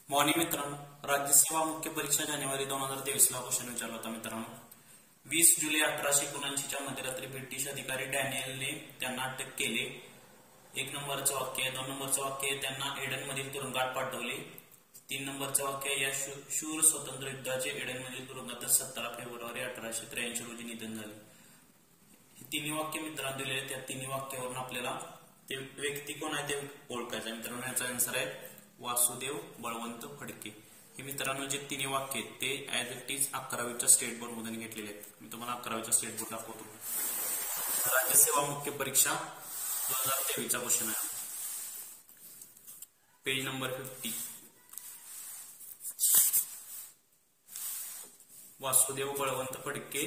Morning मित्रांनो, राज्यसेवा मुख्य परीक्षा जानेवारी 2023 ला क्वेश्चन विचारला होता मित्रांनो। 20 जुलै 1879 मध्यरात्री ब्रिटिश अधिकारी डॅनियलने त्यांना अटक केले। 1 नंबरचं वाक्य आहे। 2 नंबरचं वाक्य आहे, त्यांना एडन मधील तुरुंगात पाठवले। 3 नंबरचं वाक्य आहे, या शूर स्वतंत्र युद्धाचे एडन मधील तुरुंगात 17 फेब्रुवारी 1883 रोजी निधन झाले। हे तिन्ही वाक्य मित्रांनो दिलेले, त्या तिन्ही वाक्यावरून आपल्याला ते व्यक्ती कोण आहे ते ओळखायचं आहे मित्रांनो। याचा आन्सर आहे वासुदेव बळवंत फडके। हे मित्रांनो जे तिन्ही वाक्य आहेत ते ऍज इट इज 11वीच्या स्टेट बोर्ड मधून घेतलेले आहेत। मी तुम्हाला 11वीच्या स्टेट बोर्ड दाखवतो। राज्यसेवा मुख्य परीक्षा 2023 चा क्वेश्चन आहे, पेज नंबर 50। वासुदेव बळवंत फडके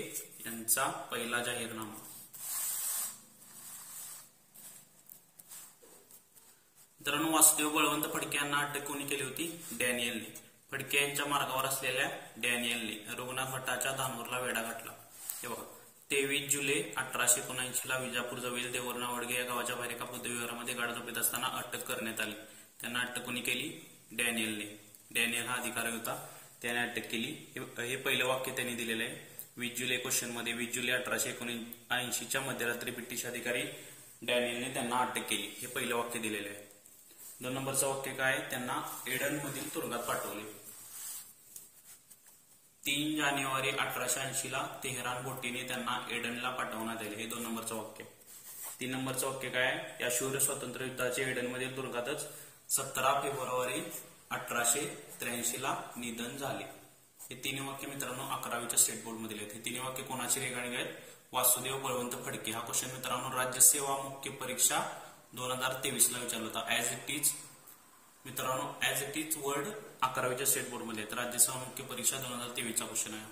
यांचा पहिला जाहीरनामा। मित्रांनो, वासुदेव बळवंत फडके यांना अटक कोणी केली होती? डॅनियलने। फडके यांच्या मार्गावर असलेल्या डॅनियलने रघुनाथ भट्टाच्या धानोरला वेढा घातला। हे बघा, 23 जुलै 1879 ला विजापूर जवळील देवरनावडगे या गावाच्या बाहेर एका बुद्धविहारामध्ये गाढ झोपेत असताना अटक करण्यात आली। त्यांना अटक कोणी केली? डॅनियलने। डॅनियल हा अधिकारी होता, त्याने अटक केली। हे पहिलं वाक्य त्यांनी दिलेलं आहे 20 जुलै क्वेश्चन मध्ये। 20 जुलै 1879 च्या मध्यरात्री ब्रिटिश अधिकारी डॅनियलने त्यांना अटक केली, हे पहिलं वाक्य दिलेलं आहे। 2 नंबरचं वाक्य काय? त्यांना एडन मधील तुरुंगात पाठवले। 3 जानेवारी 1880 ला तेहरान बोटीने त्यांना एडनला पाठवण्यात आले, हे 2 नंबरचं वाक्य। 3 नंबरचं वाक्य काय? या शूर स्वतंत्र युद्धाचे एडन मधील तुरुंगातच 17 फेब्रुवारी 1883 ला निधन झाले। हे तिन्ही वाक्य मित्रांनो 11वीच्या स्टेट बोर्ड मध्ये आहेत। हे तिन्ही वाक्य कोणाची रेखाटणी आहेत? वासुदेव बळवंत फडके। हा क्वेश्चन मित्रांनो राज्यसेवा मुख्य परीक्षा 2023 ला विचारला होता। ऍज इट इज मित्रांनो, ऍज इट इज वर्ड 11वीच्या स्टेट बोर्ड मध्ये आहेत। राज्यसेवा मुख्य परीक्षा 2023 चा क्वेश्चन आहे।